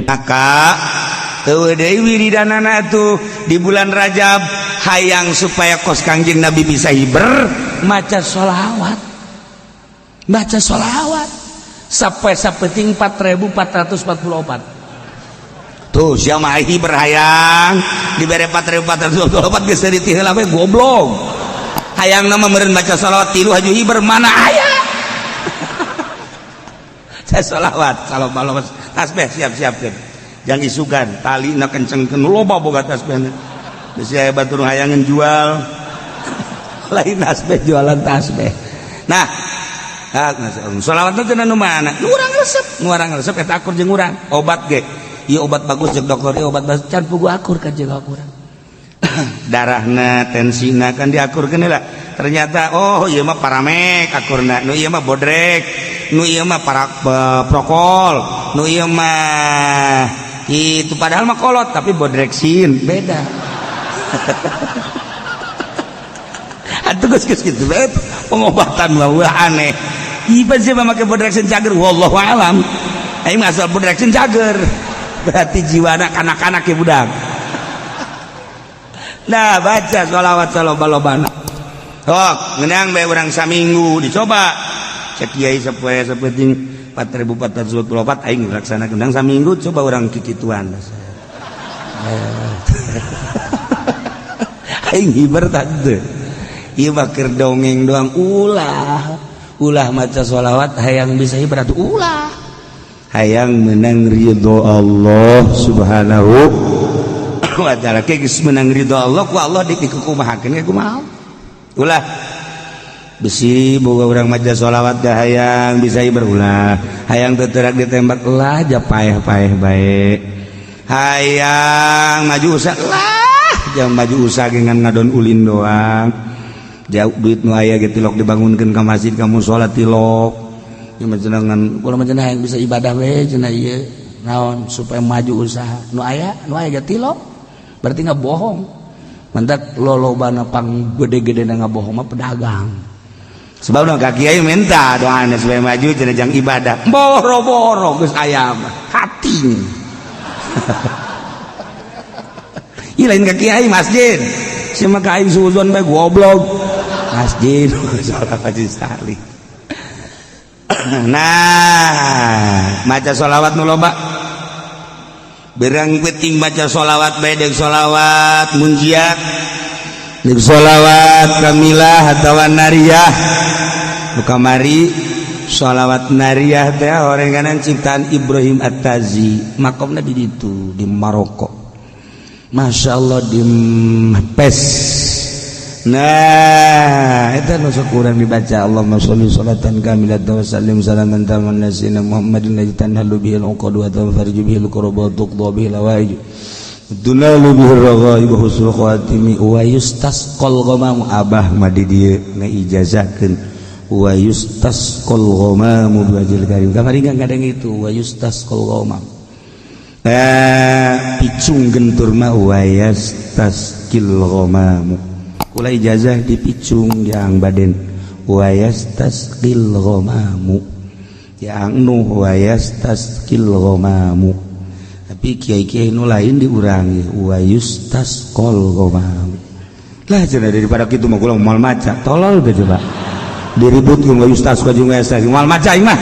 maka wiridanana tuh di bulan Rajab hayang supaya kos Kangjeng Nabi bisa hiber maca sholawat sampai sapeting 4444 tuh siapa hiber hayang dibere 4444 geus ditihela we goblok hayang nama meureun baca sholawat tilu haju hiber mana aya saya sholawat kalau tasbih siap jangan isukan tali na kencengkeun loba boga tasbih geus aya batur hayangan jual lain tasbih jualan tasbih nah sholawatna teh nu mana nu urang resep eta akur jeung urang obat ge ieu obat bagus jeung dokter ieu obat bagus can pugu akur ka jeung akuran darahna tensina kan diakurkeun heula ternyata oh ieu mah paramek akurna nu ieu mah bodrek nu ieu mah prokol nu ieu mah itu padahal mah kolot tapi bodreksin beda atuh geus kitu bae pengobatan mah aneh ieu sih make bodreksin cager wallahu alam aing mah asal bodreksin cager berarti jiwana kanak-kanak ya budak nah baca sholawat loba-lobana sok ngeunang bae urang saminggu dicoba cek kiai sapoe-sapoe 4444 aing laksana gendang saminggu coba orang kikituan aing hiber tadi ieu mah keur dongeng doang ulah maca sholawat hayang bisa hiber atuh ulah hayang menang ridho Allah subhanahu wa ta'ala geus menang ridho Allah ku Allah dikumahakeun ge kumaha ulah besi boga urang maca sholawat dah hayang bisa berulah hayang teterak ditembak lah aja paeh-paeh bae hayang maju usah lah jangan maju usah dengan ngadon ulin doang jauh duit nu aya ge tilok dibangunkeun ka masjid kamu sholat tilok ieu mah cenah kulo mah cenah hayang bisa ibadah we cenah ieu naon supaya maju usaha nu aya ge tilok berarti ngabohong mentak lolobana pang gede-gedena ngabohong mah pedagang sebabna ka kiai minta doana supaya maju cenah jang ibadah boro-boro geus aya hati ieu lain ka kiai masjid sia mah ka aing suzon bae goblok masjid salat haji salih nah maca sholawat nu loba berang penting baca sholawat bae deuk sholawat munjiat deuk sholawat kamilah atawa nariyah kamari sholawat nariyah teh orenganan ciptaan Ibrahim At-Tazi makomna di ditu di Maroko masyaallah di Pes nah eta nu sakurang dibaca Allahumma sholli sholatan kamilatan wa sallim salaman taman nasina Muhammadin lajitan halu bihil uqadu wa farju bihil qurba tuqda bihil awaij dunalu bihir raghaib husnul khatimi wa yustasqal ghamam abah madi dieu ngaijazahkeun wa yustasqal ghamam biwajhil karim kamari ngadeng itu wa yustasqal ghamam picung gentur mah wa yastasqil ghamam kula ijazah dipicung yang baden wa yastasqil ghamamu yang nuh wa yastasqil ghamamu tapi kiai-kiai nu lain diurangi wa yustasqal ghamamu lah cenah daripada kitu mah kula moal maca tolol ge coba diributkeun wa yustasqal jeung wa yastasqil moal maca ieu mah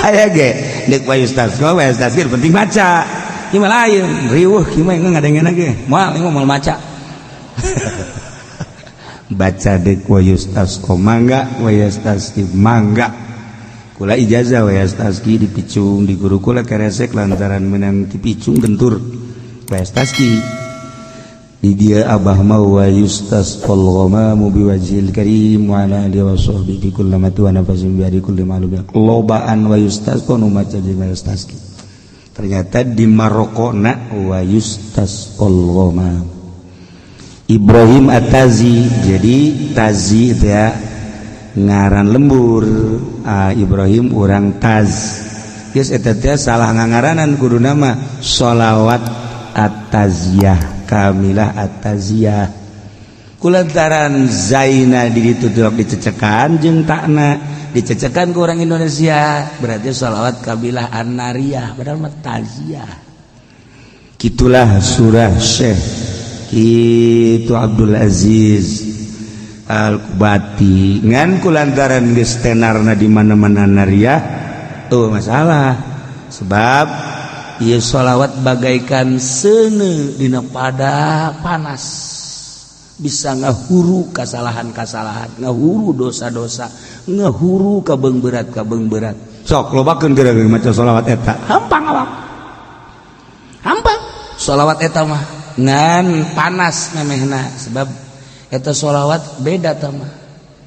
aya ge deuk wa yustasqal wa yastasqil penting maca ieu mah lain riweuh kieu mah ngadengena ge moal maca baca dek wa yustasqa mangga wa yastasqi mangga kula ijazah wa yastasqi dipicung di guru kula keresek lantaran menang dipicung gentur wa yastasqi di dia abah ma wa yustasqal ghamamu biwajhil karim wa ala alihi wa sahbihi kullamatu wa nafasin bi kulli ma'lum lobaan wa yustasqa nu maca di wa yastasqi ternyata di Maroko na wa yustasqal ghamamu Ibrahim At-Tazi jadi Tazi itu ya ngaran lembur Ibrahim urang Taz geus eta teh salah ngangaranan kudu nama sholawat At-Taziyah kamilah At-Taziyah kulantaran zaina di ditu dicecekan jeung takna dicecekan ke orang Indonesia berarti sholawat kabilah An-Nariyah padahal mah taziah. Gitulah surah Syekh itu Abdul Aziz Al-Kubati ngan kulantaran geus tenarna di mana-mana nariyah tuh masalah sebab ieu sholawat bagaikan seuneu dina pada panas bisa ngahuru kasalahan-kasalahan ngahuru dosa-dosa ngahuru kabeung berat sok lobakeun geura maca sholawat eta hampang awak hampang sholawat eta mah ngan panas memehna sebab eta sholawat beda tamah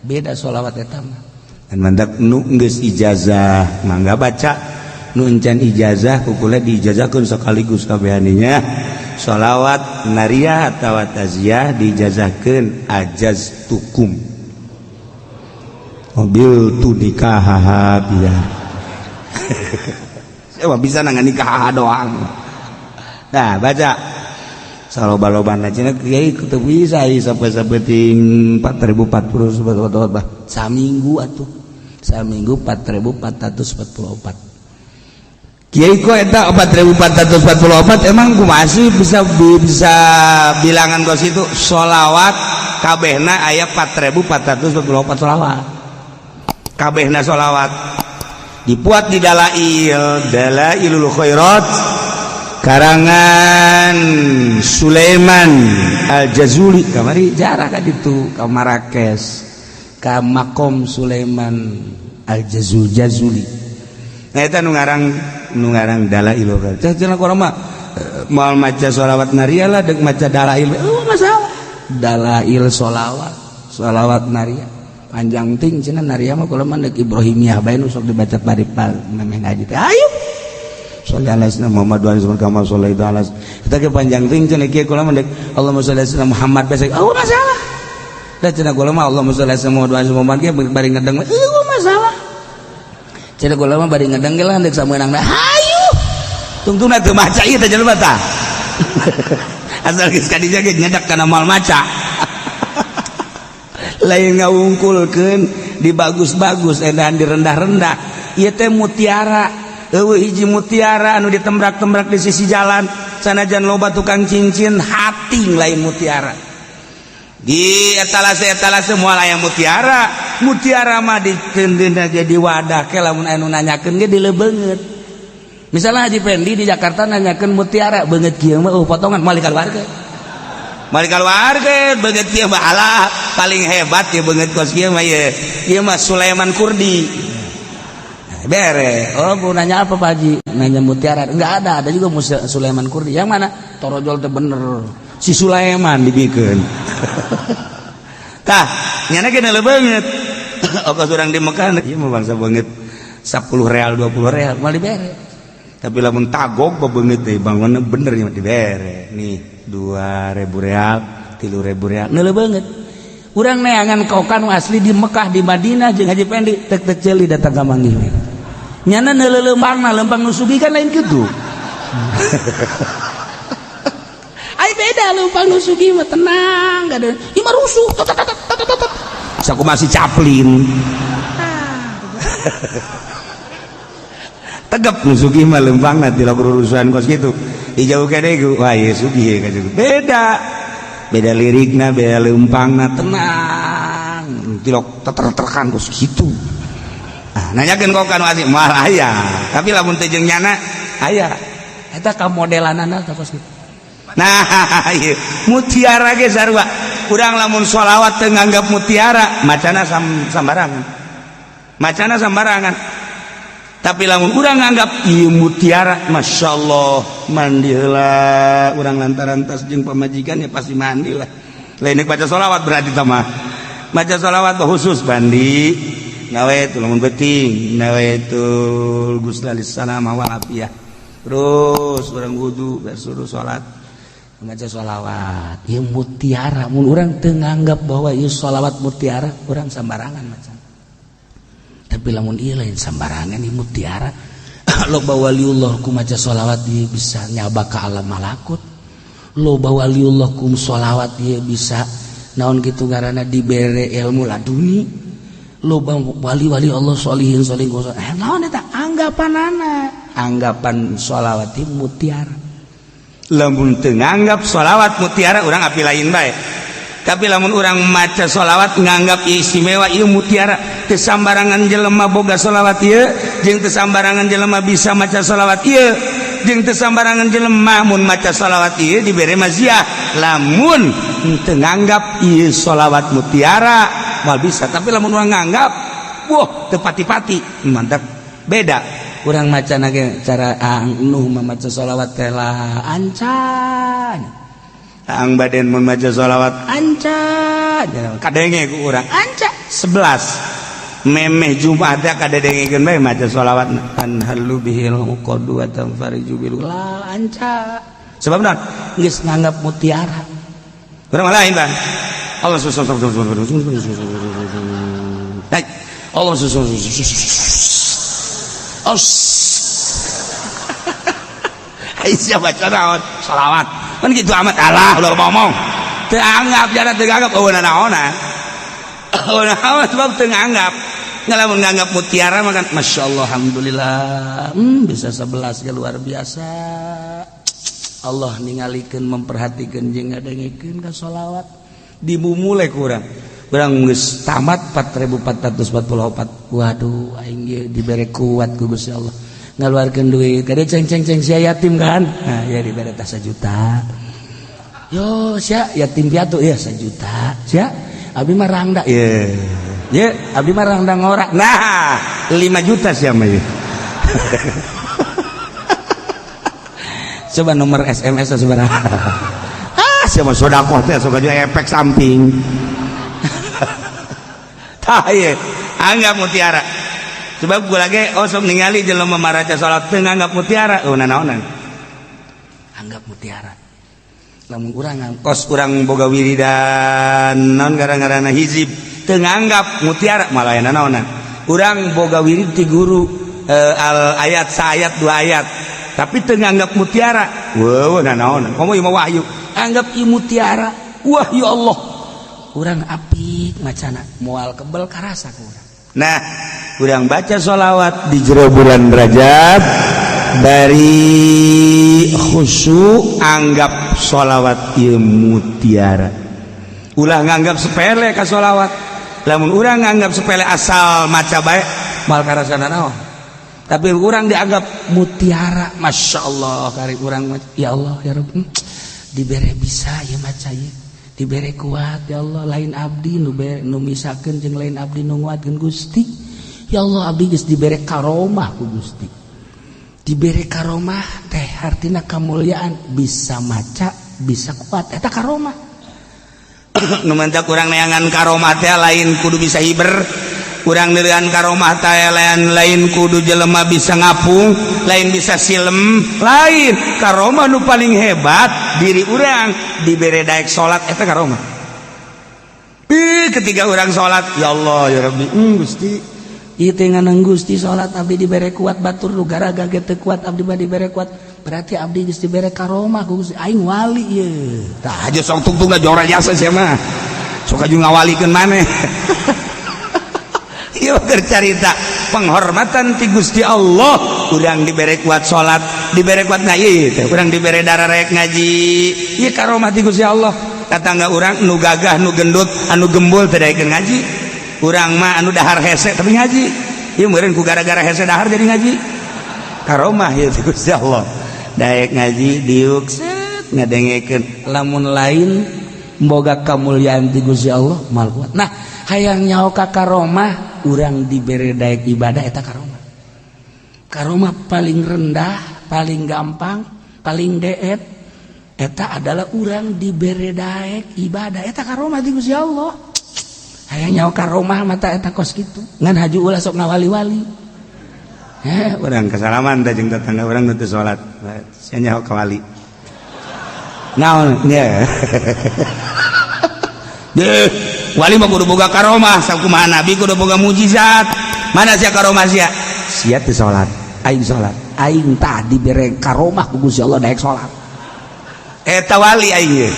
beda sholawat eta mah dan mandak nu geus ijazah mangga baca nu encan ijazah kukula diijazahkeun sekaligus kabehaninya sholawat nariyah atawa taziah diijazahkeun ajaz tukum mobil tu nikah biar saya bisa nangani nikah doang. Nah baca saloba-lobana cenah kiai teu bisa sampai sabeting 4040 sebetulnya saminggu atuh saminggu 4444 kiai kok eta 4444 emang kumaha sih bisa bilangan kos itu sholawat kabehna aya 4444 sholawat kabehna sholawat dipuat di Dalailul Khairat karangan Sulaiman Al-Jazuli kamari jarak ka ditu ka Marrakesh ka makom Sulaiman Al-Jazuli nah eta nu ngarang Dalailul Khairat cenah kurang mah moal maca sholawat nariyah lah deuk maca dalail masalah dalail sholawat nariyah panjang ting cenah nariyah mah kula mah deuk Ibrahimiyah bae nu sok dibaca paripal nameh ngaji teh ayo sholli ala sayyidina Muhammad wa alihi kama shallaita ala kita ke panjang ting cenah kieu kula mah deuk Allahumma sholli ala sayyidina Muhammad bae masalah da cenah kula mah Allahumma sholli ala sayyidina Muhammad wa alihi Muhammad kieu bari ngedeng masalah cenah kula mah bari ngedeng ge lah deuk sameunangna hayu tungtungna teu maca ieu teh jelema tah asal geus ka dieu ge nyedak kana moal maca lain ngawungkulkeun di bagus-bagus edan di rendah-rendah ieu teh mutiara eueuh hiji mutiara anu ditembrak-tembrak di sisi jalan sanajan loba tukang cincin hating lain mutiara di etalase moal aya mutiara mah ditendeuna jadi wadah ke lamun anu nanyakeun ge dileubeungeut misalnya Haji Pendi di Jakarta nanyakeun mutiara beungeut kieu mah potongan mali kaluarga beungeut kieu mah alah paling hebat ya beungeut kos kieu mah ieu mah Sulaiman Kurdi bere. Oh mau nanya apa Pak Haji? Nanya mutiara. Enggak ada juga Sulaiman Kurdi. Yang mana? Torojol teh bener si Sulaiman dibikeun. Tah nyana kena lebeungeut ongkos urang di Mekah ieu mah bangsa beungeut 10 real 20 real mal dibere. Tapi lamun tagog beungeut teh bangunna bener nya dibere. Nih 2000 real 3000 real neulebeungeut. Urang neangan kokan asli di Mekah di Madinah jeung Haji Pendi tek ceuli datang ka manggih we. Nyana neuleumpangna lempang nusugi kan lain kitu. Ai beda lempang nusugi mah tenang gak ada. Ieu mah rusuh. Saku masih caplin. Tegep nusugi mah lempangna ti lagu urusan kos kitu. Dijauh kade wah ieu sugih ka juga. Beda lirikna, beda lempangna tenang. Tilok teter-terkan kos kitu. Nanyakeun kok kan asih moal aya tapi lamun teh jeung nyana aya eta ka modelanana teh kos kitu nah ieu mutiara ge sarua urang lamun sholawat teu nganggap mutiara macana sambarangan tapi lamun urang nganggap ieu mutiara masyaallah mandi heula urang lantaran tas jeung pamajikan ya pasti mandi lah lain baca sholawat berarti tah mah baca sholawat khusus mandi nawaitu lamun penting nawaitu guslalis salam wal afiyah terus urang wudu bersuruh salat membaca sholawat ieu mutiara mun urang teu nganggap bahwa ieu sholawat mutiara urang sambarangan macan tapi lamun ieu lain sambarangan ieu mutiara loba waliullah ku maca sholawat ieu bisa nyaba ka alam malakut loba waliullah ku sholawat ieu bisa naon kitu ngaranna dibere ilmu laduni loba wali-wali Allah sholihin naon eta anggapan sholawat mutiara. Lamun teu nganggap sholawat mutiara urang api lain bae. Tapi lamun urang maca sholawat nganggap istimewa ieu mutiara, teu sambarangan jelema boga sholawat ieu jeung teu sambarangan jelema bisa maca sholawat ieu jeung teu sambarangan jelema mun maca sholawat ieu dibere maziah. Lamun teu nganggap ieu sholawat mutiara moal bisa, tapi lamun urang nganggap wah teu pati-pati mantap beda. Urang maca nage cara nuh maca sholawat teh lah ancan. Ang baden mun maca sholawat ancan kadenge ku urang ancan 11 memeh Jumat kadedengekeun bae maca sholawat an halu bihil qadu wa tanfariju bil la ancan sebab naon geus nganggap mutiara urang lain bang Allah Aisyah baca naon sholawat kan gitu amat Allah udah ngomong teu anggap jana teu anggap naona sebab teu anggap ngalamun nganggap mutiara mah kan masyaallah alhamdulillah bisa 11 ke luar biasa Allah ningalikeun memperhatikeun jeung ngadengikeun ka sholawat dimumule ku urang geus tamat 4444 waduh aing ge dibere kuat ku Gusti Allah ngaluarkeun duit kade ceng-ceng sia yatim kan nah ya dibere tah 1 juta yo sia yatim piatu ya 1 juta sia abdi mah rangda ye abdi mah rangda ngora nah 5 juta sia mah ye coba nomor SMS sabaraha sia mah sedekah teh sok aja efek samping tah ye anggap mutiara. Sebab gue lagi sok ningali jelema maraca salat teu nganggap mutiara naonan anggap mutiara lamun urang ngangkos urang boga wiridan naon gara-garana hizib teu nganggap mutiara malah naonan urang boga wirid ti guru al ayat saayat 2 ayat tapi teu nganggap mutiara weuh naonan komo ieu mah wahyu anggap ieu mutiara wah ya Allah urang apik macana moal kebel karasa ku urang. Nah, urang baca sholawat di jero bulan Rajab dari khusyuk anggap sholawat ieu mutiara. Ulah nganggap sepele ka sholawat. Lamun urang nganggap sepele asal maca bae mal karasana naon. Tapi urang dianggap mutiara, masyaallah kari urang ya Allah ya Rabb dibere bisa ya maca ieu. Dibere kuat ya Allah lain abdi nu misakeun jeung lain abdi nu nguatkeun Gusti ya Allah abdi geus dibere karomah ku Gusti dibere karomah teh artina kamulyaan bisa maca bisa kuat eta karomah nu mantak urang neangan karomah teh lain kudu bisa hiber urang neureun karomah teh lain kudu jelema bisa ngapung lain bisa silem lain karomah nu paling hebat diri urang dibere daek salat eta karomah ketika urang salat ya Allah ya Rabbi Gusti ieu teh nganang Gusti salat abdi dibere kuat batur nu garaga ge teu kuat abdi mah dibere kuat berarti abdi geus dibere karomah ku Gusti aing wali ieu tah aja sok tungtung jora jasa sia mah sok aju ngawalikeun maneh ieu cerita penghormatan ti Gusti Allah urang dibere kuat salat dibere kuat ngaji teh urang dibere darah rek ngaji ieu karomah ti Gusti Allah tatangga urang nu gagah nu gendut anu gembul teh daekeun ngaji urang mah anu dahar hese tapi ngaji ieu meureun ku gara-gara hese dahar jadi ngaji karomah ieu ti Gusti Allah daek ngaji diuk set ngadengekeun lamun lain boga kamulyaan ti Gusti Allah mal kuat nah hayang nyaho ka karomah urang dibere daek ibadah eta karomah paling rendah paling gampang paling deet eta adalah urang dibere daek ibadah eta karomah ti Gusti Allah hayang nyaho karomah mata eta kos kitu ngan haju ulah sok ngawali-wali urang kasalaman da jeung tetangga urang nu teu salat sia nyaho ka wali naon nya deh wali mah kudu boga karomah sakumaha nabi kudu boga mujizat mana sia karomah sia teu salat aing tah dibere karomah ku Gusti Allah daek salat eta wali aing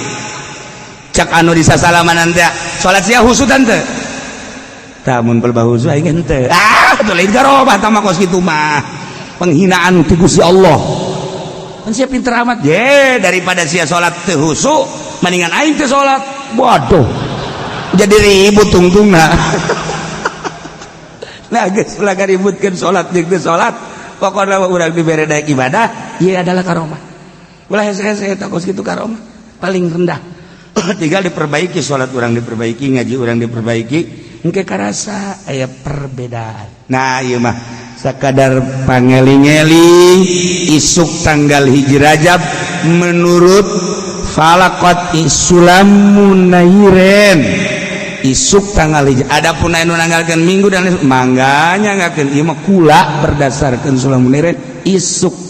cak anu disasalaman teh salat sia husudan teu tamun pelbahusu aing henteu teu lain karomah tah mah kos kitu mah penghinaan ti Gusti Allah kan sia pinter amat ye daripada sia salat teu husu mendingan aing teu salat waduh jadi ribut tungtungna nah geus ulah gaributkeun salat jeung teu salat pokona urang dibere daek ibadah ieu adalah karomah ulah hese-hese eta kos kitu karomah paling rendah tinggal diperbaiki salat urang diperbaiki ngaji urang diperbaiki engke karasa aya perbedaan nah ieu mah sakadar pangeling-eling isuk tanggal hiji Rajab menurut falaqat isulamun nairen isuk tanggal hiji adapun anu nanggalkeun minggu dan mangganya ngakeun ieu mah kula berdasarkeun sulamun nairen isuk